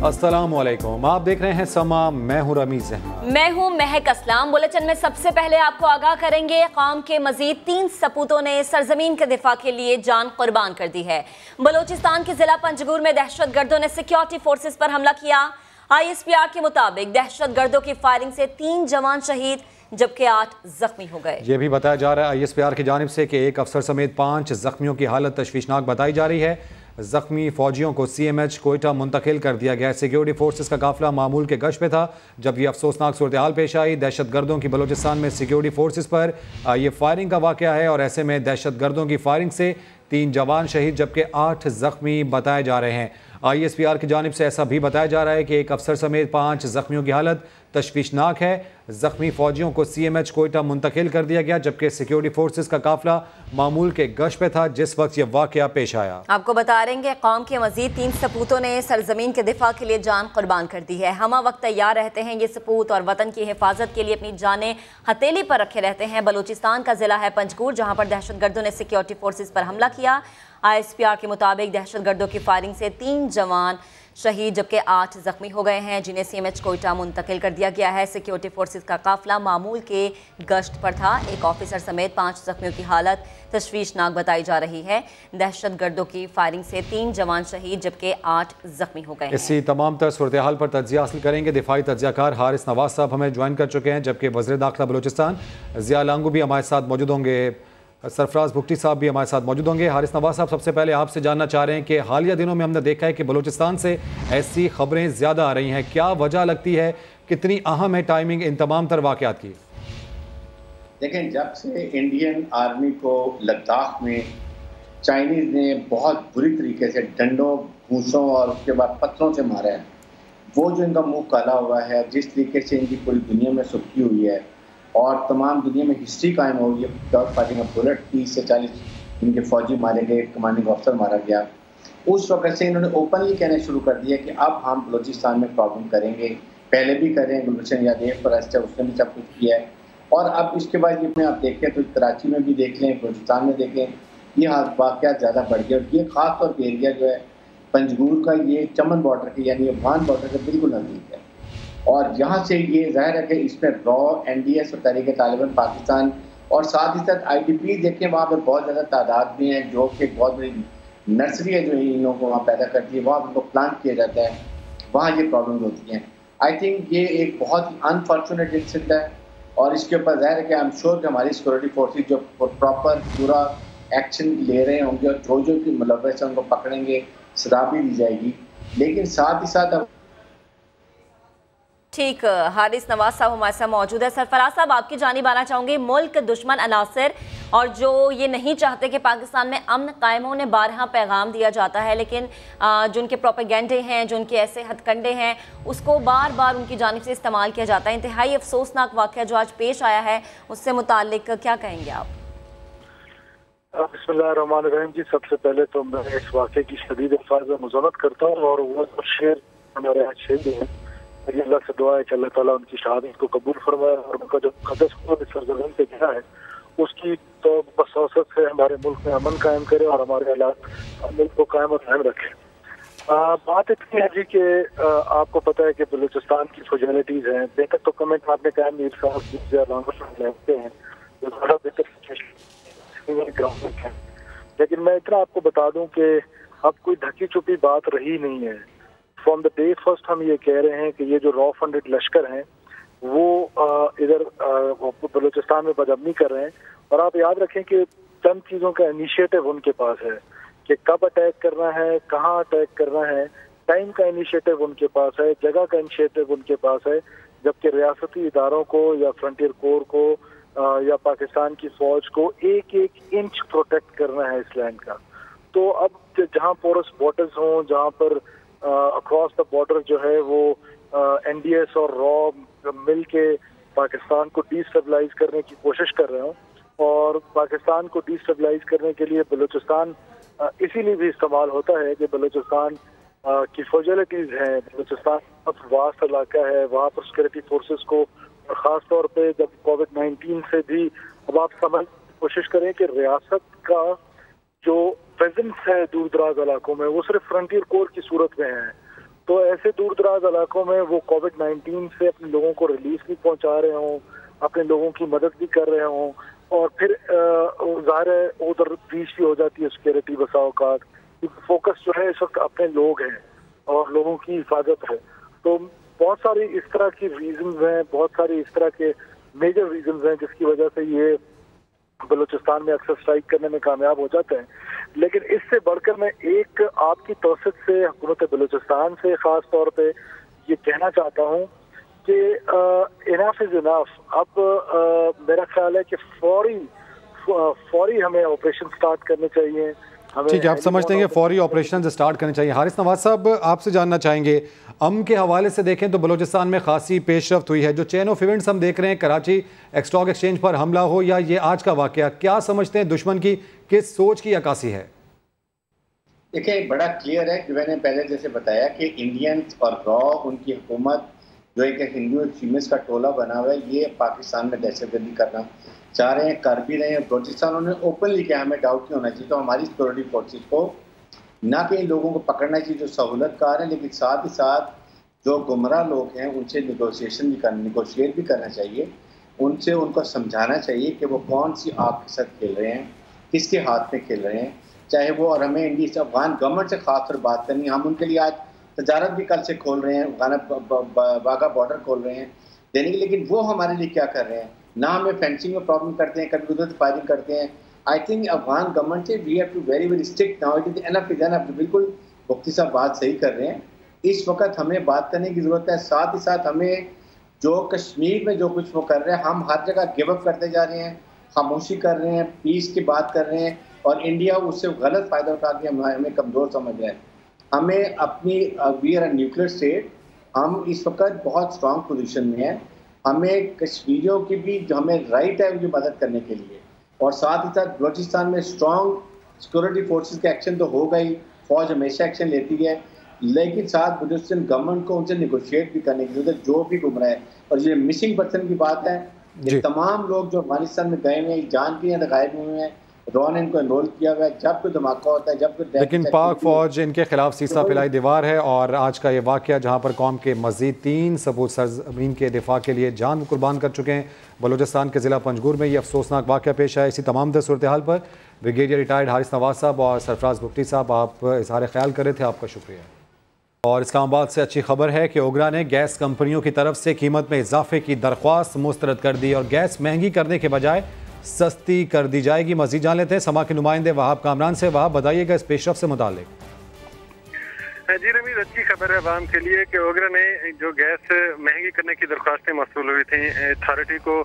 अस्सलामुअलैकुम, आप देख रहे हैं समा। मैं हूं रमीज अहमद। मैं हूं महक असलाम। बुलेटिन में सबसे पहले आपको आगाह करेंगे, कौम के मजीद 3 सपूतों ने सरजमीन के दिफा के लिए जान कुर्बान कर दी है। बलोचिस्तान के जिला पंजगुर में दहशतगर्दों ने सिक्योरिटी फोर्सेस पर हमला किया। ISPR के मुताबिक दहशतगर्दों की फायरिंग से 3 जवान शहीद जबकि 8 जख्मी हो गए। यह भी बताया जा रहा है ISPR की जानिब से कि एक अफसर समेत 5 जख्मियों की हालत तशवीशनाक बताई जा रही है। जख्मी फौजियों को CMH कोयटा मुंतकिल कर दिया गया है। सिक्योरिटी फोर्सेस का काफिला मामूल के गश्त पे था जब यह अफसोसनाक सूरत हाल पेश आई। दहशतगर्दों की बलोचिस्तान में सिक्योरिटी फोर्सेस पर यह फायरिंग का वाक़या है और ऐसे में दहशतगर्दों की फायरिंग से 3 जवान शहीद जबकि 8 जख्मी बताए जा रहे हैं। ISPR की जानिब से ऐसा भी बताया जा रहा है कि एक अफसर समेत 5 जख्मियों की हालत तशवीशनाक है। जख्मी फौजियों को CMH कोयटा मुंतकिल कर दिया गया जबकि सिक्योरिटी फोर्सेस का काफिला मामूल के गश्त पे था जिस वक्त यह वाक़या पेश आया। आपको बता रहे हैं कि कौम के मजीद 3 सपूतों ने सरजमीन के दिफा के लिए जान कुर्बान कर दी है। हमा वक्त तैयार रहते हैं ये सपूत और वतन की हिफाजत के लिए अपनी जानें हथेली पर रखे रहते हैं। बलूचिस्तान का जिला है पंजगुर, जहाँ पर दहशतगर्दों ने सिक्योरिटी फोर्सेस पर हमला किया। ISPR के मुताबिक दहशतगर्दों की फायरिंग से 3 जवान शहीद जबकि 8 जख्मी हो गए हैं जिन्हें CMH कोयटा मुंतकिल कर दिया गया है। सिक्योरिटी फोर्सेस का काफिला मामूल के गश्त पर था। एक ऑफिसर समेत 5 जख्मियों की हालत तशवीशनाक बताई जा रही है। दहशतगर्दों की फायरिंग से 3 जवान शहीद जबकि 8 जख्मी हो गए हैं। इसी तमाम तर सूरत हाल पर तज्जिया हासिल करेंगे। दिफाई तज्जियाकार हारिस नवाज साहब हमें ज्वाइन कर चुके हैं जबकि वज़ीर दाखिला बलूचिस्तान ज़िया लांगू भी हमारे साथ मौजूद होंगे। सरफराज भुगटी साहब भी हमारे साथ मौजूद होंगे। हारिस नवाज साहब, सबसे पहले आपसे जानना चाह रहे हैं कि हालिया दिनों में हमने देखा है कि बलूचिस्तान से ऐसी खबरें ज़्यादा आ रही हैं, क्या वजह लगती है, कितनी अहम है टाइमिंग इन तमाम तर वाक़यात की? देखें, जब से इंडियन आर्मी को लद्दाख में चाइनीज़ ने बहुत बुरी तरीके से डंडों, घूंसों और उसके बाद पत्थरों से मारा है, वो जो इनका मुंह काला हुआ है, जिस तरीके से इनकी पूरी दुनिया में सुर्खी हुई है और तमाम दुनिया में हिस्ट्री कायम हो गई है, डॉग फाइटिंग ऑफ बुलेट 30 से 40 इनके फौजी मारे गए, कमांडिंग ऑफिसर मारा गया। उस वक्त से इन्होंने ओपनली कहना शुरू कर दिया कि अब हम बलूचिस्तान में प्रॉब्लम करेंगे। पहले भी कर रहे हैं, गुलशन यादेव परस्त है, उसने भी सब कुछ किया है। और अब इसके बाद ये आप देखें तो कराची में भी देख लें, बलूचिस्तान में देखें, ये वाक़यात ज़्यादा बढ़ गया। और ये ख़ास तौर पर एरिया जो है पंजगुर का, ये चमन बॉर्डर के यानी अफगान बॉर्डर के बिल्कुल नज़दीक है। और यहाँ से ये जाहिर है कि इसमें रॉ NDS और तहरीक तालिबान पाकिस्तान और साथ ही साथ IDP देखें, वहाँ पर बहुत ज़्यादा तादाद में है जो कि बहुत बड़ी नर्सरी है जो इन लोगों को वहाँ पैदा करती है, वहाँ उनको प्लांट किया जाता है, वहाँ ये प्रॉब्लम होती हैं। आई थिंक ये एक बहुत ही अनफॉर्चुनेट इंसिडेंट है और इसके ऊपर जाहिर है कि आई एम श्योर कि हमारी सिक्योरिटी फोर्सेज जो प्रॉपर पूरा एक्शन ले रहे होंगे और जो भी मुलव्वस है उनको पकड़ेंगे, सजा भी दी जाएगी। लेकिन साथ ही साथ ठीक, हारिस नवाज साहब हमारे साथ मौजूद है। सरफराज साहब, आपकी जानिब आना चाहूँगी। मुल्क दुश्मन अनासर और जो ये नहीं चाहते कि पाकिस्तान में अमन कायम हो, उन्हें बारहा पैगाम दिया जाता है, लेकिन जो उनके प्रोपेगेंडे हैं, जो उनके ऐसे हथकंडे हैं, उसको बार बार उनकी जानिब से इस्तेमाल किया जाता है। इंतहाई अफसोसनाक वाक़या जो आज पेश आया है, उससे मुताल्लिक क्या कहेंगे आप? बिस्मिल्लाहिर्रहमानिर्रहीम जी, सबसे पहले तो मैं इस वाक़े की शदीद अल्फाज़ में मुज़म्मत करता हूँ और वो शेर हमारे यहाँ शेर हैं, अल्लाह से दुआ है कि अल्लाह ताला उनकी शहादत को कबूल फरमाए और उनका जो मुक़द्दस खून सरज़मीन पे गिरा है उसकी तो बसौसत से हमारे मुल्क में अमन कायम करे और हमारे हालात मुल्क को कायम और कायम रखे। बात इतनी है जी कि आपको पता है कि बलूचिस्तान की फ्रेजिलिटीज़ हैं। बेहतर तो कमेंट आपने कहा मीर साहब लेते हैं जो थोड़ा बेहतर ग्राउंड है, लेकिन मैं इतना आपको बता दूं कि अब कोई ढकी छुपी बात रही नहीं है। फ्रॉम द डे फर्स्ट हम ये कह रहे हैं कि ये जो रॉ फंडेड लश्कर हैं वो इधर बलूचिस्तान में बदअमनी कर रहे हैं। और आप याद रखें कि चंद चीज़ों का इनिशिएटिव उनके पास है कि कब अटैक करना है, कहाँ अटैक करना है, टाइम का इनिशिएटिव उनके पास है, जगह का इनिशिएटिव उनके पास है। जबकि रियासती इदारों को या फ्रंटियर कोर को या पाकिस्तान की फौज को एक एक इंच प्रोटेक्ट करना है इस लैंड का। तो अब जहाँ पोरस बॉर्डर्स हों, जहाँ पर अक्रॉस द बॉर्डर जो है वो NDS और रॉ मिल के पाकिस्तान को डिस्टेबलाइज करने की कोशिश कर रहे हों और पाकिस्तान को डिस्टेबलाइज करने के लिए बलूचिस्तान इसीलिए भी इस्तेमाल होता है कि बलूचिस्तान की फ्रेजिलिटीज़ हैं, बलूचिस्तान बहुत वास्ट इलाका है, वहाँ पर सिक्योरिटी फोर्सेस को और ख़ास तौर पे जब कोविड-19 से भी अब आप समझ कोशिश करें कि रियासत का जो प्रेजेंस है दूर दराज इलाकों में वो सिर्फ फ्रंटियर कोर की सूरत में है तो ऐसे दूर दराज इलाकों में वो कोविड-19 से अपने लोगों को रिलीफ भी पहुंचा रहे हों, अपने लोगों की मदद भी कर रहे हों, और फिर ज़ाहिर है उधर रीच भी हो जाती है सिक्योरिटी बसा औकात, क्योंकि फोकस जो है इस वक्त अपने लोग हैं और लोगों की हिफाजत है। तो बहुत सारी इस तरह की रीजंस हैं, बहुत सारी इस तरह के मेजर रीजंस हैं जिसकी वजह से ये बलूचिस्तान में अक्सर स्ट्राइक करने में कामयाब हो जाते हैं। लेकिन इससे बढ़कर मैं एक आपकी तौसीफ से हुकूमत बलूचिस्तान से ख़ास तौर पे ये कहना चाहता हूँ कि इनफ इज इनफ। अब मेरा ख्याल है कि फौरी हमें ऑपरेशन स्टार्ट करने चाहिए। ठीक है, आप समझते हैं कि फौरी ऑपरेशन स्टार्ट करने चाहिए। हारिस नवाज साहब, आपसे जानना चाहेंगे, अमन के हवाले से देखें तो बलूचिस्तान में खासी पेशरफ्त हुई है। जो चेन ऑफ इवेंट्स हम देख रहे हैं, कराची स्टॉक एक्सचेंज पर हमला हो या ये आज का वाकया, क्या समझते हैं दुश्मन की किस सोच की अक्कासी है? देखिए, बड़ा क्लियर है कि मैंने पहले जैसे बताया कि इंडियंस और रॉ उनकी हुकूमत जो एक हिंदू एक्सट्रीमिस्ट का टोला बना हुआ है, ये पाकिस्तान में दहशतगर्दी करना चाह रहे हैं, कर भी रहे हैं। बलूचिस्तान उन्होंने ओपनली किया, हमें डाउट नहीं होना चाहिए। तो हमारी सिक्योरिटी फोर्सेस को ना कि इन लोगों को पकड़ना चाहिए जो सहूलतकार हैं, लेकिन साथ ही साथ जो गुमराह लोग हैं उनसे निगोशिएट भी करना चाहिए। उनसे उनको समझाना चाहिए कि वो कौन सी आग के साथ खेल रहे हैं, किसके हाथ में खेल रहे हैं, चाहे वो। और हमें इंडिया अफगान गवर्नमेंट से खासतौर बात करनी है। हम उनके लिए आज तजारत भी कल से खोल रहे हैं, वाघा बॉर्डर खोल रहे हैं देने के, लेकिन वो हमारे लिए क्या कर रहे हैं? ना हमें फेंसिंग में प्रॉब्लम करते हैं, कभी उधर फायरिंग करते हैं। आई थिंक अफगान गवर्नमेंट से we have to very strict now. It is enough is enough. बिल्कुल मुफ्ती साहब बात सही कर रहे हैं। इस वक्त हमें बात करने की ज़रूरत है। साथ ही साथ हमें जो कश्मीर में जो कुछ वो कर रहे हैं, हम हर जगह गिव अप करते जा रहे हैं, खामोशी कर रहे हैं, पीस की बात कर रहे हैं, और इंडिया उससे गलत फ़ायदा उठा के हमें कमज़ोर समझ रहा है। हमें अपनी we are a nuclear state, हम इस वक्त बहुत स्ट्रॉन्ग पोजीशन में है। हमें कश्मीरियों की भी जो हमें राइट है उनकी मदद करने के लिए, और साथ ही साथ बलूचिस्तान में स्ट्रॉन्ग सिक्योरिटी फोर्सेस का एक्शन तो होगा ही, फौज हमेशा एक्शन लेती है, लेकिन साथ बलूचिस्तान गवर्नमेंट को उनसे निगोशिएट भी करने की जरूरत है जो भी घूम रहा है। और ये मिसिंग पर्सन की बात है, ये तमाम लोग जो अफगानिस्तान में गए हुए हैं, जान के यहाँ गायब हुए हैं, रॉन इनको एनरोल किया हुआ है। जब कोई धमाका होता है, जब कोई, लेकिन पाक फौज इनके खिलाफ सीसा फैलाई दीवार है। और आज का ये वाकया जहां पर कौम के मजीद 3 सबूत सरजमीन के दिफा के लिए जान कुर्बान कर चुके हैं। बलूचिस्तान के ज़िला पंजगुर में ये अफसोसनाक वाकया पेश आया। इसी तमाम दर सूरत हाल पर ब्रिगेडियर रिटायर्ड हारिस नवाज साहब और सरफराज भुट्टी साहब, आप इजहार ख्याल कर रहे थे, आपका शुक्रिया। और इस्लामाबाद से अच्छी खबर है कि ओगरा ने गैस कंपनियों की तरफ से कीमत में इजाफे की दरख्वास्त मुस्तरद कर दी और गैस महंगी करने के बजाय सस्ती कर दी जाएगी। मजीद जान लेते हैं समा के नुमाइंदे वहाब कामरान से। वहाब, बताइएगा इस पेशरफ से मुतालिक। जी रमीज, अच्छी खबर है आवाम के लिए कि ओगरा ने जो गैस महंगी करने की दरख्वास्तें मौसूल हुई थी अथॉरिटी को,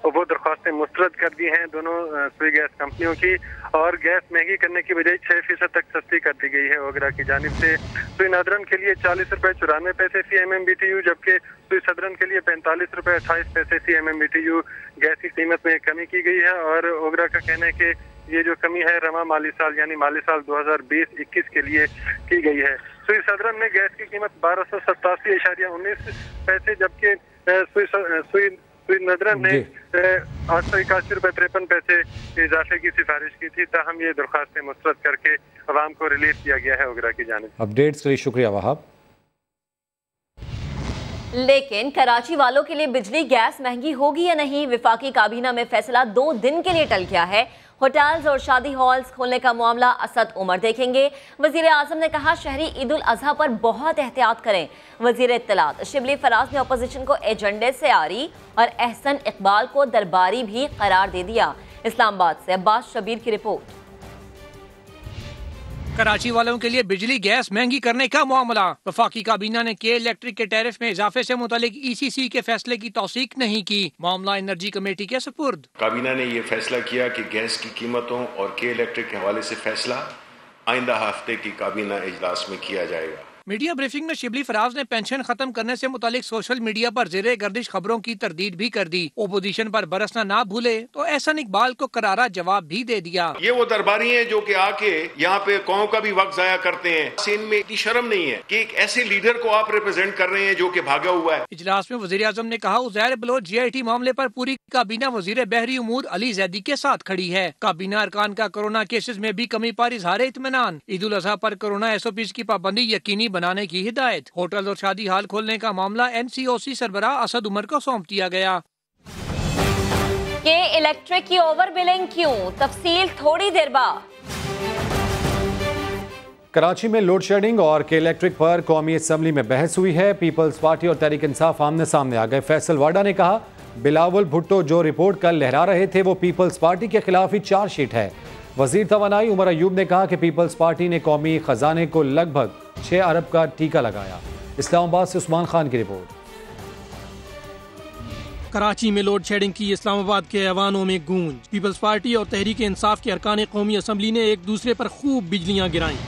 वो दरख्वास्तें मुस्तरद कर दी हैं दोनों सुई गैस कंपनियों की, और गैस महंगी करने की बजाय 6% तक सस्ती कर दी गई है ओगरा की जानिब से। सुई नादरन के लिए 40 रुपये 94 पैसे CMMBTU, जबकि सुई सदरन के लिए 45 रुपये 28 पैसे CMMBTU गैस की कीमत में कमी की गई है। और ओगरा का कहना है कि ये जो कमी है रवा माली साल यानी माली साल 2020-21 के लिए की गई है। सुई सदरन में गैस की कीमत 1287.19 पैसे, जबकि सुई नदरन ने 881 रुपये 53 पैसे इजाफे की सिफारिश की थी। ताहम ये दरख्वास्तें मुस्तरद करके अवाम को रिलीफ किया गया है ओगरा की जानिब। अपडेट्स के लिए शुक्रिया वहाब। लेकिन कराची वालों के लिए बिजली गैस महंगी होगी या नहीं, विफाकी काबीना में फैसला 2 दिन के लिए टल गया है। होटल्स और शादी हॉल्स खोलने का मामला असद उमर देखेंगे। वजीर आजम ने कहा शहरी ईद उल अजहा पर बहुत एहतियात करें। वजीर इत्तलात शिबली फराज ने अपोजिशन को एजेंडे से आरी और एहसन इकबाल को दरबारी भी करार दे दिया। इस्लामाबाद से अब्बास शबीर की रिपोर्ट। कराची वालों के लिए बिजली गैस महंगी करने का मामला। वफाकी काबीना ने के इलेक्ट्रिक के टैरिफ में इजाफे से मुतालिक ECC के फैसले की तौसीक नहीं की। मामला एनर्जी कमेटी के सुपुर्द। काबीना ने ये फैसला किया कि गैस की कीमतों और के इलेक्ट्रिक के हवाले से फैसला आइंदा हफ्ते की काबीना इजलास में किया जाएगा। मीडिया ब्रीफिंग में शिबली फराज ने पेंशन खत्म करने से मुतालिक सोशल मीडिया पर ज़ेरे गर्दिश खबरों की तरदीद भी कर दी। ओपोजिशन पर बरसना ना भूले तो एहसन इकबाल को करारा जवाब भी दे दिया। ये वो दरबारी हैं जो कि आके यहाँ पे कौम का भी वक्त जाया करते हैं। इनमें इतनी शर्म नहीं है कि एक ऐसे लीडर को आप रिप्रेजेंट कर रहे हैं जो कि भागा हुआ है। इजलास में वजीर आजम ने कहा उज़ैर बलोच GIT मामले पर पूरी काबीना वजीर बहरी उमूर अली जैदी के साथ खड़ी है। काबीना अरकान का कोरोना केसेस में भी कमी पर इजहार इत्मीनान। ईद उल अजहा पर कोरोना SOPs की पाबंदी यकीनी बनाने की हिदायत। होटल और शादी हाल खोलने का मामला NCOC सरबराह असद उमर को सौंप दिया गया। के इलेक्ट्रिक की ओवर बिलिंग क्यों, तफसील थोड़ी देर बाद। कराची में लोड शेडिंग और के इलेक्ट्रिक पर कौमी असम्बली में बहस हुई है। पीपल्स पार्टी और तहरीक इंसाफ आमने सामने आ गए। फैसल वाडा ने कहा बिलावल भुट्टो जो रिपोर्ट कल लहरा रहे थे वो पीपल्स पार्टी के खिलाफ ही चार्जशीट है। वजीर तवानाई उमर अयूब ने कहा कि पीपल्स पार्टी ने कौमी खजाने को लगभग 6 अरब का टीका लगाया। इस्लामाबाद से उस्मान खान की रिपोर्ट। कराची में लोड शेडिंग की इस्लामाबाद के ऐवानों में गूंज। पीपल्स पार्टी और तहरीक इंसाफ के अरकान कौमी असम्बली ने एक दूसरे पर खूब बिजलियां गिराईं।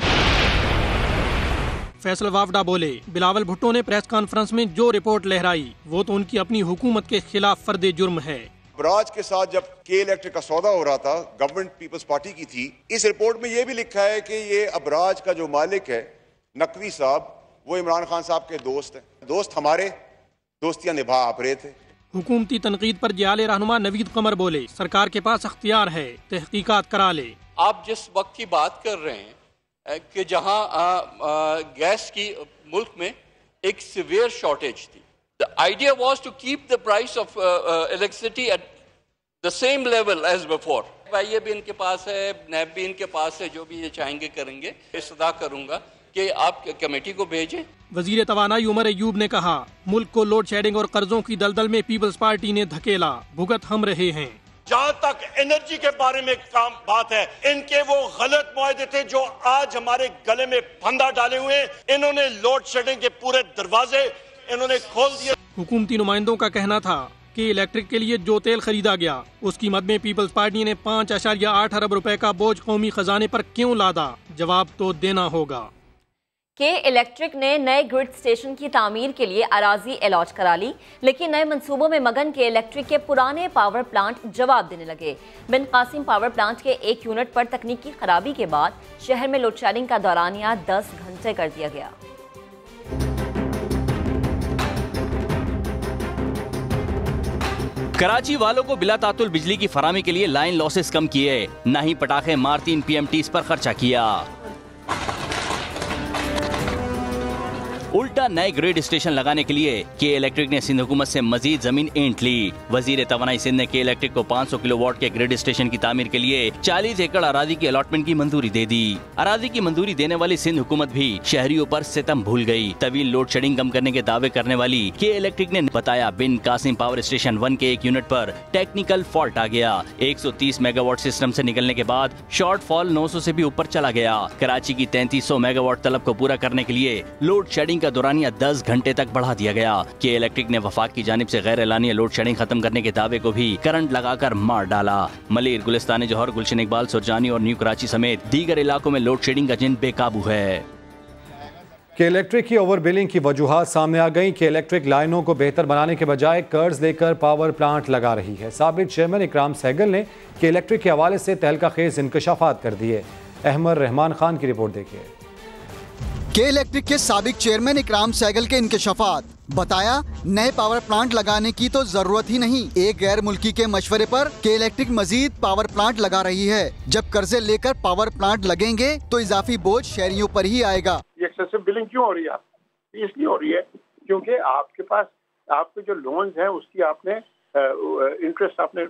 फैसल वावडा बोले बिलावल भुट्टो ने प्रेस कॉन्फ्रेंस में जो रिपोर्ट लहराई वो तो उनकी अपनी हुकूमत के खिलाफ फर्दे जुर्म है। अबराज के साथ जब के इलेक्ट्रिक का सौदा हो रहा था, गवर्नमेंट पीपल्स पार्टी की थी। इस रिपोर्ट में ये भी लिखा है कि ये अबराज का जो मालिक है नकवी साहब, वो इमरान खान साहब के दोस्त हैं। दोस्त हमारे दोस्तियां निभा आप रहे थे। हुकूमती तनकीद पर जाले रहनुमा नवीद कमर बोले सरकार के पास अख्तियार है, तहकीकात करा ले। आप जिस वक्त की बात कर रहे हैं कि जहां गैस की मुल्क में एक सिवियर शॉर्टेज थी, the idea was to keep the price of electricity at the same level as before. ये भी इनके पास है, नैब भी इनके पास है, जो भी ये चाहेंगे करेंगे। इस्तदा करूंगा कि आप कमेटी को भेजें। वजीर तवानाई उमर अयूब ने कहा मुल्क को लोड शेडिंग और कर्जों की दलदल में पीपल्स पार्टी ने धकेला, भुगत हम रहे हैं। जहाँ तक एनर्जी के बारे में काम बात है, इनके वो गलत मुआहदे थे जो आज हमारे गले में फंदा डाले हुए हैं। इन्होंने लोड शेडिंग के पूरे दरवाजे इन्होंने खोल दिए। हुकूमती नुमाइंदों का कहना था कि इलेक्ट्रिक के लिए जो तेल खरीदा गया उसकी मद में पीपल्स पार्टी ने 5.8 अरब रुपए का बोझ कौमी खजाने पर क्यों लादा, जवाब तो देना होगा। के इलेक्ट्रिक ने नए ग्रिड स्टेशन की तामीर के लिए अराजी अलॉट करा ली, लेकिन नए मंसूबों में मगन के इलेक्ट्रिक के पुराने पावर प्लांट जवाब देने लगे। बिन कासिम पावर प्लांट के एक यूनिट पर तकनीकी खराबी के बाद शहर में लोड शेडिंग का दौरानिया 10 घंटे कर दिया गया। कराची वालों को बिला तातुल बिजली की फरामी के लिए लाइन लॉसेस कम किए, न ही पटाखे मार 3 PMTs पर खर्चा किया। उल्टा नए ग्रिड स्टेशन लगाने के लिए के इलेक्ट्रिक ने सिंध हुकूमत से मजीद जमीन ऐंठ ली। वजीर तवानाई सिंध ने के इलेक्ट्रिक को 500 किलोवाट के ग्रिड स्टेशन की तामीर के लिए 40 एकड़ अराजी की अलॉटमेंट की मंजूरी दे दी। अराजी की मंजूरी देने वाली सिंध हुकूमत भी शहरियों पर सितम भूल गई। तवील लोड शेडिंग कम करने के दावे करने वाली के इलेक्ट्रिक ने बताया बिन कासिम पावर स्टेशन 1 के एक यूनिट पर टेक्निकल फॉल्ट आ गया। 130 मेगावाट सिस्टम से निकलने के बाद शॉर्ट फॉल 900 से भी ऊपर चला गया। कराची की 3300 मेगावाट तलब को पूरा करने के लिए लोड शेडिंग का दौरानिया 10 घंटे तक बढ़ा दिया गया। के इलेक्ट्रिक ने वफाक की जानिब से गैर एलानिया लोड शेडिंग खत्म करने के दावे को भी करंट लगाकर मार डाला। मलिर, गुलिस्तान जौहर, गुलशन इकबाल, सुरजानी और न्यू कराची समेत दीगर इलाकों में लोड शेडिंग का जिन बेकाबू है। के इलेक्ट्रिक की ओवर बिलिंग की वजूहात सामने आ गई। के इलेक्ट्रिक लाइनों को बेहतर बनाने के बजाय कर्ज लेकर पावर प्लांट लगा रही है। साबिक चेयरमैन इकराम सहगल ने के इलेक्ट्रिक के हवाले से तहलका खेज इंकशाफात कर दिए। अहमद रहमान खान की रिपोर्ट देखिए। के इलेक्ट्रिक के साबिक चेयरमैन इकराम सहगल के इंकशाफात। बताया नए पावर प्लांट लगाने की तो जरूरत ही नहीं, एक गैर मुल्की के मशवरे पर के इलेक्ट्रिक मजीद पावर प्लांट लगा रही है। जब कर्जे लेकर पावर प्लांट लगेंगे तो इजाफी बोझ शहरियों पर ही आएगा। ये एक्सेसिव बिलिंग क्यों हो रही है? इसलिए हो रही है क्योंकि आपके पास आपके जो लोन्स हैं उसकी आपने इंटरेस्ट आपने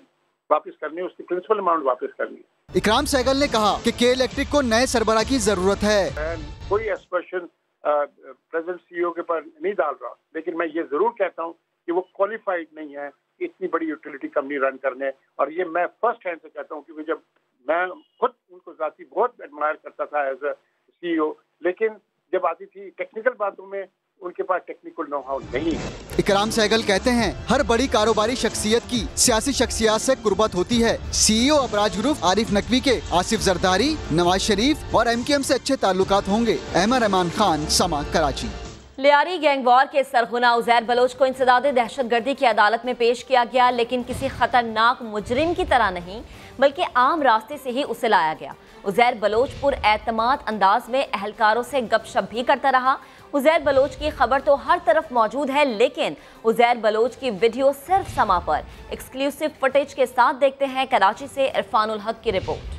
वापस करनी है, उसकी प्रिंसिपल अमाउंट वापस करनी है। इकराम सहगल ने कहा कि के इलेक्ट्रिक को नए सरबराह की जरूरत है। कोई एक्सप्रेशन प्रेजेंट सीईओ के पर नहीं डाल रहा, लेकिन मैं ये जरूर कहता हूँ कि वो क्वालिफाइड नहीं है इतनी बड़ी यूटिलिटी कंपनी रन करने। और ये मैं फर्स्ट हैंड से कहता हूँ क्योंकि जब मैं खुद उनको जाती बहुत एडमायर करता था एज अ सीईओ, लेकिन जब आती थी टेक्निकल बातों में उनके पास टेक्निकल नो हाउ नहीं है। इकराम सहगल कहते हैं हर बड़ी कारोबारी शख्सियत की सियासी शख्सियात से कुर्बत होती है। सीईओ अबराज ग्रुप आरिफ नकवी के आसिफ जरदारी, नवाज शरीफ और MKM से अच्छे ताल्लुकात होंगे। अहमद रहमान खान, समा, कराची। लियारी गैंग वॉर के सरगुना उजैर बलोच को इंसदादे दहशतगर्दी की अदालत में पेश किया गया, लेकिन किसी खतरनाक मुजरिम की तरह नहीं बल्कि आम रास्ते से ही उसे लाया गया। उजैर बलोच पुरएतमाद अंदाज में अहलकारों से गपशप भी करता रहा। उजैर बलोच की खबर तो हर तरफ मौजूद है, लेकिन उजैर बलोच की वीडियो सिर्फ समा पर। एक्सक्लूसिव फुटेज के साथ देखते हैं कराची से इरफानुल हक की रिपोर्ट।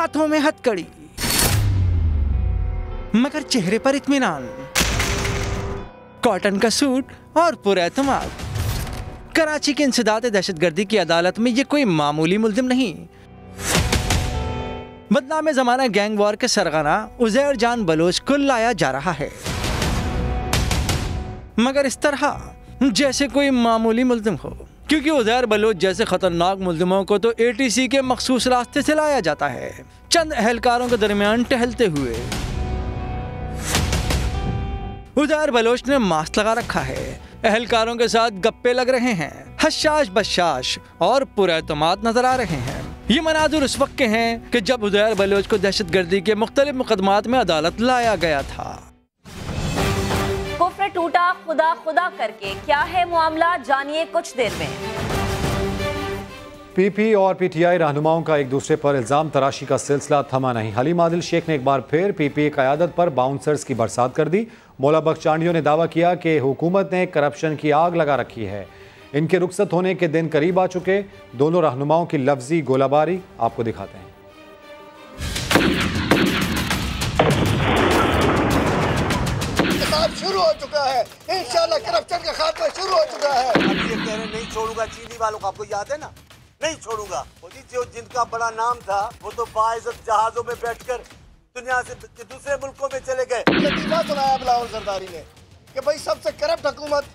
हाथों में हथकड़ी, मगर चेहरे पर इत्मीनान, कॉटन का सूट और पुरएतमाद। कराची के इंसदाद दहशतगर्दी की अदालत में ये कोई मामूली मुल्जिम नहीं, बदनाम जमाना गैंग वॉर के सरगना उज़ैर जान बलोच को लाया जा रहा है, मगर इस तरह जैसे कोई मामूली मुल्जिम हो, क्योंकि उज़ैर बलोच जैसे खतरनाक मुल्जिमों को तो ATC के मखसूस रास्ते से लाया जाता है, चंद अहलकारों के दरमियान टहलते हुए। उज़ैर बलोच ने मास्क लगा रखा है, अहलकारों के साथ गप्पे लग रहे हैं, हशाश बशाश और पुरएतमाद नजर आ रहे हैं। ये मनाजुर उस वक्त के हैं कि जब उज़ैर बलोच को दहशतगर्दी के मुख्तलिफ मुकदमात में अदालत लाया गया था। कुफ्र टूटा खुदा खुदा करके, क्या है मामला, जानिए कुछ देर में। PP और PTI रहनुमाओं का एक दूसरे पर इल्जाम तराशी का सिलसिला थमा नहीं। हलीम आदिल शेख ने एक बार फिर PP क़यादत पर बाउंसर्स की बरसात कर दी। मौला बख्श चांडियों ने दावा किया कि हुकूमत ने करप्शन की आग लगा रखी है। इनके रुखसत होने के दिन करीब आ चुके। दोनों रहनुमाओं की लफ्जी गोलाबारी आपको दिखाते हैं। शुरू हो चुका है, इंशाल्लाह करप्शन का खात्मा शुरू हो चुका है। अभी ये कह रहे नहीं छोड़ूंगा चीनी वालों को, आपको याद है ना, नहीं छोड़ूंगा। जो जिनका बड़ा नाम था वो तो बाइज्जत जहाजों में बैठकर दुनिया से दूसरे मुल्कों में चले गए। लतीफा सुनाया बिलावल सरदारी ने कि भाई सबसे करप्ट हुकूमत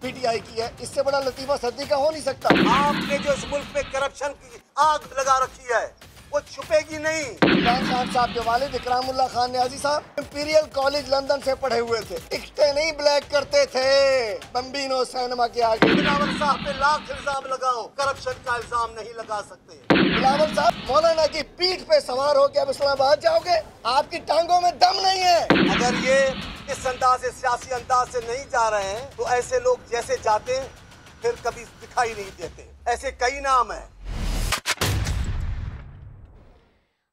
PTI की है, इससे बड़ा लतीफा सदी का हो नहीं सकता। आपने जो इस मुल्क में करप्शन की आग लगा रखी है वो छुपेगी नहीं। इमरान खान साहब के वालिद इकरामुल्लाह खान न्याजी साहब इंपीरियल कॉलेज लंदन से पढ़े हुए थे, टिकटें नहीं ब्लैक करते थे बम्बिनो सिनेमा के आगे। बिलावल साहब पे लाख इल्जाम लगाओ, करप्शन का इल्जाम नहीं लगा सकते। बिलावल साहब मौलाना की पीठ पे सवार होकर अब इस्लामाबाद जाओगे, आपकी टांगों में दम नहीं है। अगर ये इस अंदाज से, सियासी अंदाज से नहीं जा रहे हैं तो ऐसे लोग जैसे जाते हैं फिर कभी दिखाई नहीं देते। ऐसे कई नाम है।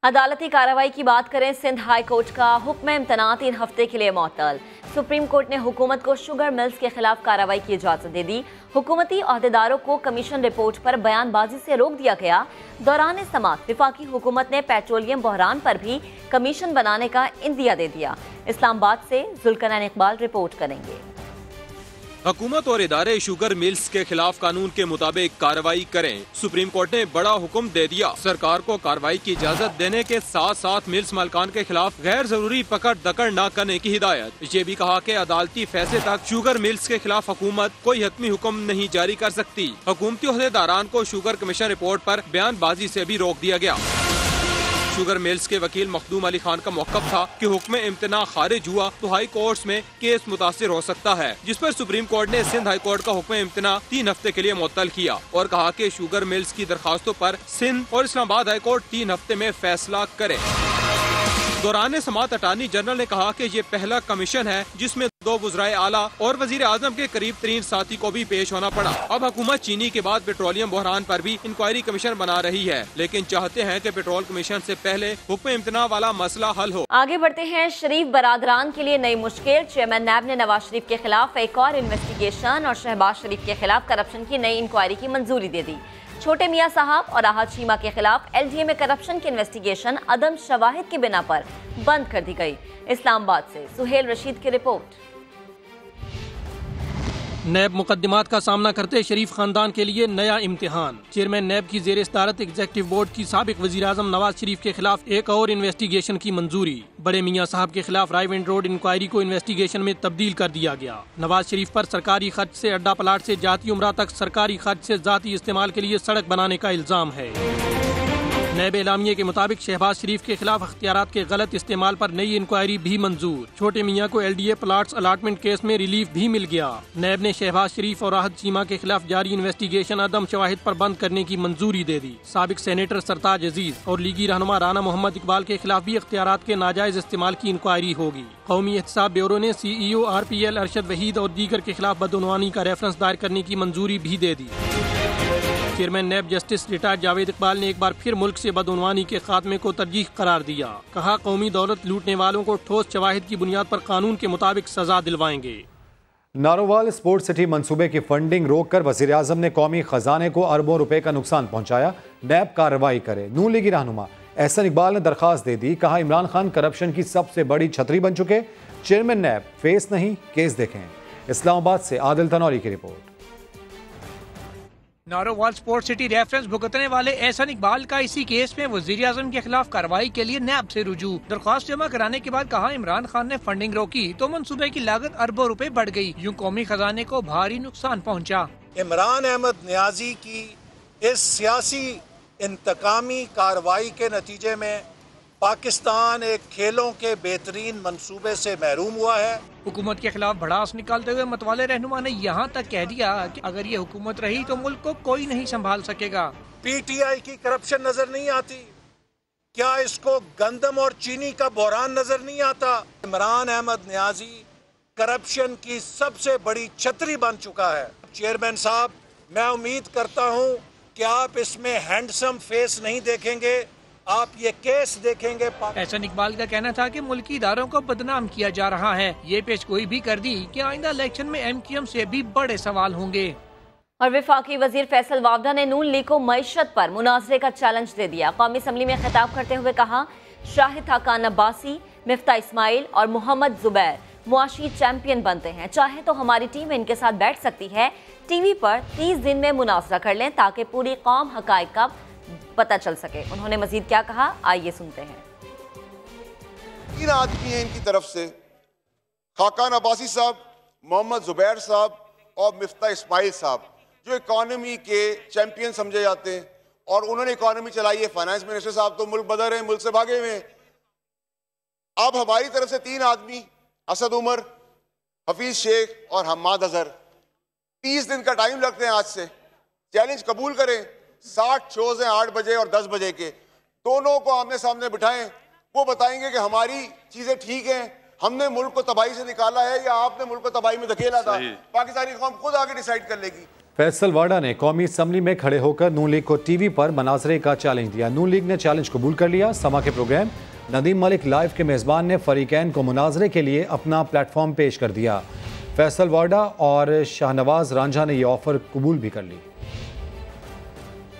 अदालती कार्रवाई की बात करें, सिंध हाई कोर्ट का हुक्म इम्तना 3 हफ्ते के लिए मअतल। सुप्रीम कोर्ट ने हुकूमत को शुगर मिल्स के खिलाफ कार्रवाई की इजाजत दे दी। हुकूमती अहदेदारों को कमीशन रिपोर्ट पर बयानबाजी से रोक दिया गया। दौरान समाअत विफाकी हुकूमत ने पेट्रोलियम बहरान पर भी कमीशन बनाने का इंदिया दे दिया। इस्लामाबाद से जुल्करनैन इकबाल रिपोर्ट करेंगे। हुकूमत और इदारे शुगर मिल्स के खिलाफ कानून के मुताबिक कार्रवाई करें। सुप्रीम कोर्ट ने बड़ा हुक्म दे दिया। सरकार को कार्रवाई की इजाजत देने के साथ साथ मिल्स मालिकान के खिलाफ गैर जरूरी पकड़ दकड़ न करने की हिदायत। ये भी कहा कि अदालती फैसले तक शुगर मिल्स के खिलाफ हुकूमत कोई हतमी हुक्म नहीं जारी कर सकती। हुकूमती अहदेदारान को शुगर कमीशन रिपोर्ट पर बयानबाजी से भी रोक दिया गया। शुगर मिल्स के वकील मखदूम अली खान का मौक़िफ़ था कि हुक्म इम्तना खारिज हुआ तो हाई कोर्ट में केस मुतासिर हो सकता है, जिस पर सुप्रीम कोर्ट ने सिंध हाई कोर्ट का हुक्म इम्तना 3 हफ्ते के लिए मुअत्तल किया और कहा कि शुगर मिल्स की दरखास्तों पर सिंध और इस्लामाबाद हाई कोर्ट 3 हफ्ते में फैसला करे। दौरान समाअत अटार्नी जनरल ने कहा कि ये पहला कमीशन है जिसमें 2 वज़राए आला और वजीर आजम के करीब 3 साथी को भी पेश होना पड़ा। अब हुकूमत चीनी के बाद पेट्रोलियम बहरान पर भी इंक्वायरी कमीशन बना रही है, लेकिन चाहते हैं कि पेट्रोल कमीशन से पहले हुक्म इम्तना वाला मसला हल हो। आगे बढ़ते हैं। शरीफ बरादरान के लिए नई मुश्किल। चेयरमैन नैब ने नवाज शरीफ के खिलाफ एक और इन्वेस्टिगेशन और शहबाज शरीफ के खिलाफ करप्शन की नई इंक्वायरी की मंजूरी दे दी। छोटे मियां साहब और राहत चीमा के खिलाफ LDA में करप्शन की इन्वेस्टिगेशन अदम शवाहिद की बिना पर बंद कर दी गई। इस्लामाबाद से सुहेल रशीद की रिपोर्ट। नैब मुकदमात का सामना करते शरीफ खानदान के लिए नया इम्तिहान। चेयरमैन नैब की ज़ेर सदारत एग्जीक्यूटिव बोर्ड की साबिक वज़ीर आज़म नवाज शरीफ के खिलाफ एक और इन्वेस्टिगेशन की मंजूरी। बड़े मियां साहब के खिलाफ रायविंड रोड इंक्वायरी को इन्वेस्टिगेशन में तब्दील कर दिया गया। नवाज शरीफ पर सरकारी खर्च से अड्डा प्लाट से जाती उम्रा तक सरकारी खर्च से जाती इस्तेमाल के लिए सड़क बनाने का इल्जाम है। नैब एलामिये के मुताबिक शहबाज शरीफ के खिलाफ अख्तियारात के गलत इस्तेमाल पर नई इंक्वायरी भी मंजूर। छोटे मियां को LDA प्लाट्स अलाटमेंट केस में रिलीफ भी मिल गया। नैब ने शहबाज शरीफ और राहत चीमा के खिलाफ जारी इन्वेस्टिगेशन अदम शवाहिद पर बंद करने की मंजूरी दे दी। साबिक सेनेटर सरताज अजीज और लीगी रहनुमा राना मोहम्मद इकबाल के खिलाफ भी अख्तियारात के नाजायज इस्तेमाल की इंक्वायरी होगी। कौमी एहतसाब ब्यूरो ने CEO RPL अरशद वहीद और दीगर के खिलाफ बदउनवानी का रेफरेंस दायर करने की मंजूरी भी दे दी। Chairman NAB justice retired Javed Iqbal ने एक बार फिर मुल्क से बदउनवानी के खात्मे को तरजीह करार दिया। कहा कौमी दौलत लूटने वालों को ठोस शवाहिद की बुनियाद पर कानून के मुताबिक सजा दिलवाएंगे। नारोवाल स्पोर्ट्स सिटी मंसूबे की फंडिंग रोककर वज़ीर-ए-आज़म ने कौमी खजाने को अरबों रुपए का नुकसान पहुंचाया। नैब कार्रवाई करे। नून लीगी रहनुमा एहसन इकबाल ने दरखास्त दे दी, कहा इमरान खान करप्शन की सबसे बड़ी छतरी बन चुके, चेयरमैन नैब फेस नहीं केस देखें। इस्लामाबाद से आदिल तनौरी की report. Narowal sports city reference भुगतने वाले एहसन इकबाल का इसी केस में वज़ीर-ए-आज़म के खिलाफ कार्रवाई के लिए नैब से रुजू। दरख्वास्त जमा कराने के बाद कहा इमरान खान ने फंडिंग रोकी तो मंसूबे की लागत अरबों रुपए बढ़ गई, यूं कौमी खजाने को भारी नुकसान पहुँचा। इमरान अहमद नियाजी की इस सियासी इंतकामी कार्रवाई के नतीजे में पाकिस्तान एक खेलों के बेहतरीन मंसूबे से महरूम हुआ है। हुकूमत के खिलाफ भड़ास निकालते हुए मतवाले रहनुमा ने यहाँ तक कह दिया कि अगर ये हुकूमत रही तो मुल्क को कोई नहीं संभाल सकेगा। पीटीआई की करप्शन नजर नहीं आती, क्या इसको गंदम और चीनी का बहरान नजर नहीं आता? इमरान अहमद नियाजी करप्शन की सबसे बड़ी छतरी बन चुका है। चेयरमैन साहब, मैं उम्मीद करता हूँ कि आप इसमें हैंडसम फेस नहीं देखेंगे, आप ये केस देखेंगे। एहसन इकबाल का कहना था कि मुल्की इदारों को बदनाम किया जा रहा है। ये पेश गोई भी कर दी कि आइंदा इलेक्शन में MQM से भी बड़े सवाल होंगे। और वफाकी वजीर फैसल वावडा ने नून लीग को मईशत पर मुनाजरे का चैलेंज दे दिया। कौमी असम्बली में खिताब करते हुए कहा शाहिद हकान अब्बासी, मिफ्ता इस्माइल और मोहम्मद जुबैर मुआशी चैंपियन बनते हैं, चाहे तो हमारी टीम इनके साथ बैठ सकती है, टीवी पर 30 दिन में मुनाजरा कर लें ताकि पूरी कौम हकायक का पता चल सके। उन्होंने मजीद क्या कहा, आइए सुनते हैं। 3 आदमी हैं इनकी तरफ से, खाकान अब्बासी साहब, मोहम्मद जुबैर साहब और मिफ्ता इस्माइल साहब, जो इकॉनमी के चैंपियन समझे जाते हैं और उन्होंने इकॉनमी चलाई है। फाइनेंस मिनिस्टर साहब तो मुल्क बदर हैं, मुल्क से भागे हुए हैं। अब हमारी तरफ से 3 आदमी, असद उमर, हफीज शेख और हम्माद अजहर, 30 दिन का टाइम लगते हैं आज से। चैलेंज कबूल करें। 60 शोज हैं 8 बजे और 10 बजे के, दोनों को आमने सामने बिठाएं, वो बताएंगे कि हमारी चीजें ठीक हैं, हमने मुल्क को तबाही से निकाला है या आपने मुल्क को तबाही में धकेला था। पाकिस्तानी कौम खुद आगे डिसाइड कर लेगी। फैसल वाडा ने कौमी असम्बली में खड़े होकर नून लीग को टीवी पर मनाजरे का चैलेंज दिया। नून लीग ने चैलेंज कबूल कर लिया। समा के प्रोग्राम नदीम मलिक लाइव के मेज़बान ने फरीकैन को मुनाजरे के लिए अपना प्लेटफॉर्म पेश कर दिया। फैसल वाडा और शाहनवाज रांझा ने यह ऑफर कबूल भी कर ली।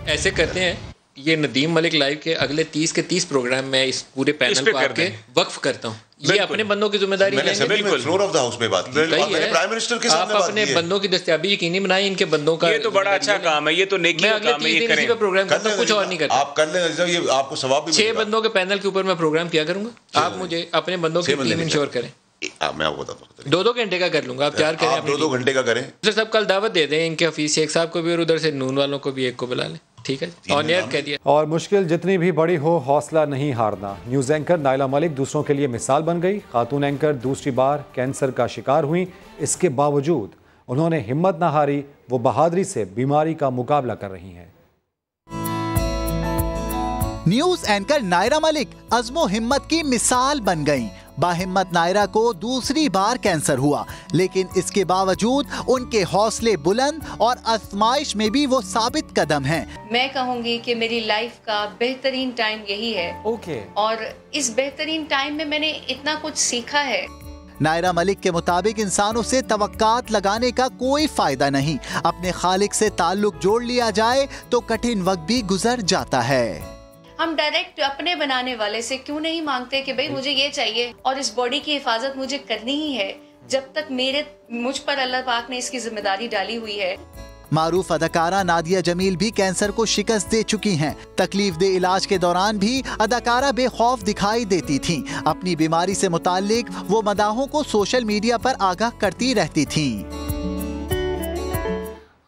ऐसे करते हैं, ये नदीम मलिक लाइव के अगले 30 के 30 प्रोग्राम में इस पूरे पैनल को आपके वक्फ करता हूँ। ये अपने बंदों की जिम्मेदारी है। फ्लोर ऑफ द हाउस में बात की, प्राइम मिनिस्टर के सामने आप अपने बंदों की दस्तयाबी यकीनी बनाएं, इनके बंदों का। ये तो बड़ा अच्छा काम है, ये तो नेकी का काम है, ये करें। पे प्रोग्राम करता हूं, कुछ और नहीं करता। आप कर लें, ये आपको सवाब भी 6 बंदों के पैनल के ऊपर मैं प्रोग्राम किया करूंगा। आप मुझे अपने बंदों की टीम इंश्योर करें। मैं आपको बताता हूँ, 2-2 घंटे का कर लूंगा। आप तैयार करें, आप 2-2 घंटे का करें। सर सब कल दावत दे दें, इनके हफीज शेख साहब को भी और उधर से नून वालों को भी एक को बुला लें, ठीक है? ऑन एयर कह दिया। और मुश्किल जितनी भी बड़ी हो, हौसला नहीं हारना। न्यूज़ एंकर नाइला मलिक दूसरों के लिए मिसाल बन गई। खातून एंकर दूसरी बार कैंसर का शिकार हुई, इसके बावजूद उन्होंने हिम्मत न हारी, वो बहादुरी से बीमारी का मुकाबला कर रही हैं। न्यूज एंकर नायरा मलिक अज़्मो हिम्मत की मिसाल बन गईं। बाहिम्मत नायरा को दूसरी बार कैंसर हुआ, लेकिन इसके बावजूद उनके हौसले बुलंद और आजमाइश में भी वो साबित कदम हैं। मैं कहूँगी कि मेरी लाइफ का बेहतरीन टाइम यही है। और इस बेहतरीन टाइम में मैंने इतना कुछ सीखा है। नायरा मलिक के मुताबिक इंसानों से तवक्कात लगाने का कोई फायदा नहीं। अपने खालिक से ताल्लुक जोड़ लिया जाए तो कठिन वक्त भी गुजर जाता है। हम डायरेक्ट अपने बनाने वाले से क्यों नहीं मांगते कि भाई मुझे ये चाहिए और इस बॉडी की हिफाजत मुझे करनी ही है, जब तक मुझ पर अल्लाह पाक ने इसकी जिम्मेदारी डाली हुई है। मारूफ अदाकारा नादिया जमील भी कैंसर को शिकस्त दे चुकी हैं। तकलीफ दे इलाज के दौरान भी अदाकारा बेखौफ दिखाई देती थीं। अपनी बीमारी से मुताल्लिक वो मदाहों को सोशल मीडिया पर आगाह करती रहती थीं।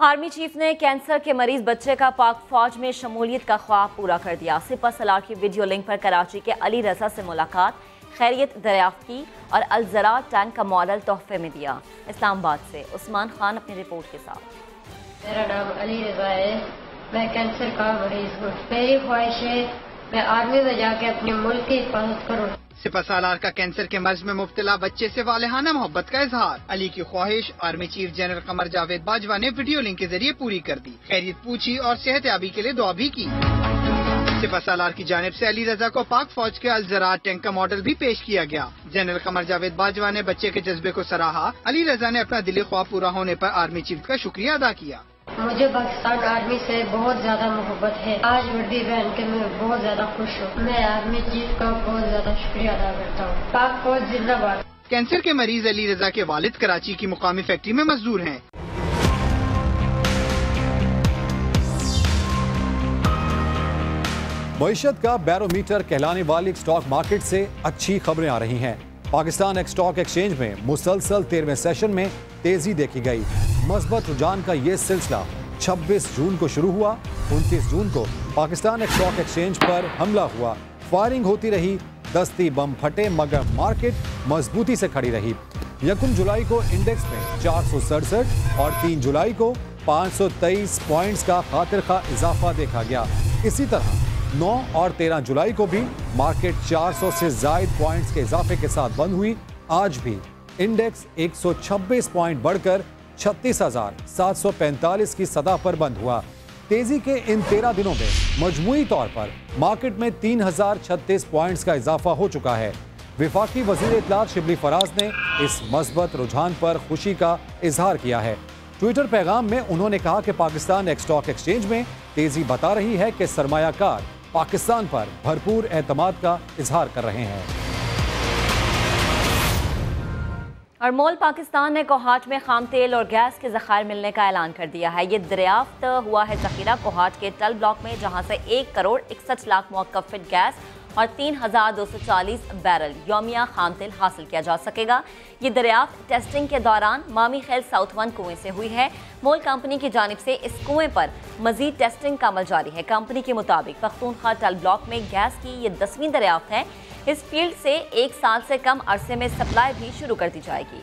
आर्मी चीफ ने कैंसर के मरीज बच्चे का पाक फौज में शमूलियत का ख्वाब पूरा कर दिया। सिपह सलार की वीडियो लिंक पर कराची के अली रजा से मुलाकात, खैरियत दरियाफ्त की और अलजरा टैंक का मॉडल तोहफे में दिया। इस्लामाबाद से उस्मान खान अपनी रिपोर्ट के साथ। मेरा नाम अली रजा है, मैं कैंसर का मरीज हूँ। मेरी ख्वाहिश है मैं आर्मी में जाके अपने मुल्क की हिफाजत करूँ। सिपह सालार का कैंसर के मर्ज में मुब्तला बच्चे से वालिहाना मोहब्बत का इजहार। अली की ख्वाहिश army chief general Qamar Javed Bajwa ने वीडियो लिंक के जरिए पूरी कर दी। खैरियत पूछी और सेहतयाबी के लिए दुआ भी की। सिपह सालार की जानिब से अली रजा को पाक फौज के अलजरा टैंक का मॉडल भी पेश किया गया। जनरल कमर जावेद बाजवा ने बच्चे के जज्बे को सराहा। अली रजा ने अपना दिली ख्वाब पूरा होने पर आर्मी चीफ का शुक्रिया अदा किया। मुझे पाकिस्तान आर्मी से बहुत ज्यादा मोहब्बत है। आज वर्दी पहन के मैं बहुत ज्यादा खुश हूँ। मैं आर्मी चीफ का बहुत ज्यादा शुक्रिया अदा करता हूँ। पाक फौज जिंदाबाद। कैंसर के मरीज अली रजा के वालिद कराची की मुकामी फैक्ट्री में मजदूर हैं। मईशत का बैरोमीटर कहलाने वाली स्टॉक मार्केट से अच्छी खबरें आ रही हैं। पाकिस्तान स्टॉक एक्सचेंज में मुसलसल 13वें सेशन में तेजी देखी गई। मजबूत रुझान का ये सिलसिला 26 जून को शुरू हुआ। 29 जून को पाकिस्तान स्टॉक एक्सचेंज पर हमला हुआ, फायरिंग होती रही, दस्ती बम फटे, मगर मार्केट मजबूती से खड़ी रही। 1 जुलाई को इंडेक्स में 467 और 3 जुलाई को 523 पॉइंट्स का खातिर खा इजाफा देखा गया। इसी तरह 9 और 13 जुलाई को भी मार्केट 400 से जायद पॉइंट्स के इजाफे के साथ बंद हुई। आज भी इंडेक्स 126 पॉइंट बढ़कर 36,745 की सतह पर बंद हुआ। तेजी के इन 13 दिनों में मजमूई तौर पर मार्केट में 3036 पॉइंट्स का इजाफा हो चुका है। विफाकी वजीर इत्तलात शिबली फराज ने इस मस्बत रुझान पर खुशी का इजहार किया है। ट्विटर पैगाम में उन्होंने कहा कि पाकिस्तान स्टॉक एक्सचेंज में तेजी बता रही है कि सरमायाकार पाकिस्तान पर भरपूर एतमाद का इजहार कर रहे हैं। और मोल पाकिस्तान ने कोहाट में खाम तेल और गैस के ज़खायर मिलने का ऐलान कर दिया है। ये दरियाफ्त हुआ है ज़खीरा कोहाट के टल ब्लॉक में, जहां से 1 करोड़ 61 लाख मौक़फ़ फीट गैस और 3240 बैरल यौमिया खाम तेल हासिल किया जा सकेगा। ये दरियाफ्त टेस्टिंग के दौरान मामी खेल साउथ 1 कुएं से हुई है। मोल कंपनी की जानिब से इस कुएं पर मजीद टेस्टिंग का अमल जारी है। कंपनी के मुताबिक पख्तूनख्वा टल ब्लॉक में गैस की ये 10वीं दरियाफ्त है। इस फील्ड से 1 साल से कम अरसे में सप्लाई भी शुरू कर दी जाएगी।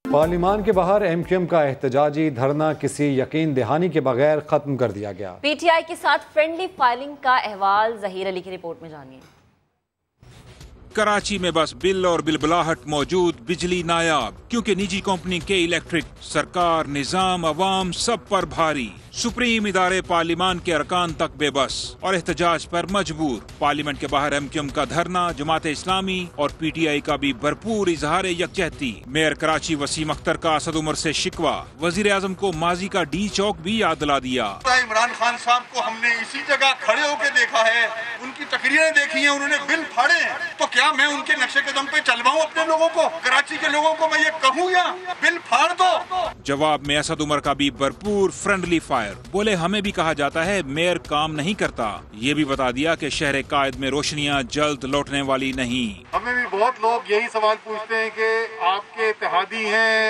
पार्लिमान के बाहर MQM का एहतजाजी धरना किसी यकीन दहानी के बगैर खत्म कर दिया गया। PTI के साथ फ्रेंडली फायरिंग का अहवाल ज़हीर अली की रिपोर्ट में जानिए। कराची में बस बिल और बिलबलाहट मौजूद, बिजली नायाब, क्योंकि निजी कंपनी के इलेक्ट्रिक, सरकार, निजाम, अवाम सब पर भारी। सुप्रीम इदारे पार्लिमान के अरकान तक बेबस और एहतजाज पर मजबूर। पार्लियामेंट के बाहर MQM का धरना, जमात इस्लामी और PTI का भी भरपूर इजहार यकजहती। मेयर कराची वसीम अख्तर का असद उमर से शिकवा, वजीर आजम को माजी का डी चौक भी याद दिला दिया। इमरान खान साहब को हमने इसी जगह खड़े होकर देखा है, उनकी तकरीरें देखी हैं, उन्होंने बिल फाड़े हैं, तो क्या मैं उनके नक्शे कदम पे चलवाऊं अपने लोगों को, कराची के लोगों को मैं ये कहूँ या बिल फाड़ दो? जवाब में असद उमर का भी भरपूर फ्रेंडली फायर। बोले हमें भी कहा जाता है मेयर काम नहीं करता, ये भी बता दिया कि शहर कायद में रोशनियां जल्द लौटने वाली नहीं। हमें भी बहुत लोग यही सवाल पूछते हैं कि आपके इत्तेहादी हैं,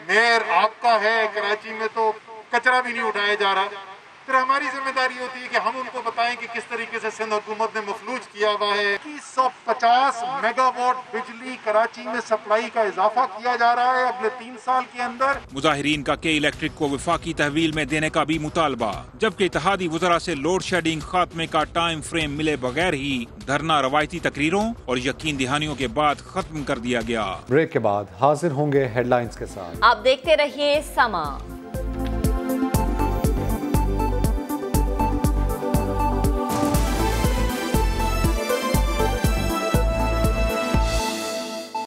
मेयर आपका है, कराची में तो कचरा भी नहीं उठाया जा रहा। फिर हमारी जिम्मेदारी होती है कि हम उनको बताएं कि किस तरीके से सिंध हुकूमत ने मफलूज किया हुआ है। 150 मेगावाट बिजली कराची में सप्लाई का इजाफा किया जा रहा है अगले 3 साल के अंदर। मुजाहिरीन का के इलेक्ट्रिक को विफाकी तहवील में देने का भी मुतालबा, जबकि इत्तेहादी वज़रा से लोड शेडिंग खात्मे का टाइम फ्रेम मिले बगैर ही धरना रवायती तकरीरों और यकीन दहानियों के बाद खत्म कर दिया गया। ब्रेक के बाद हाजिर होंगे हेडलाइंस के साथ। आप देखते रहिए समा।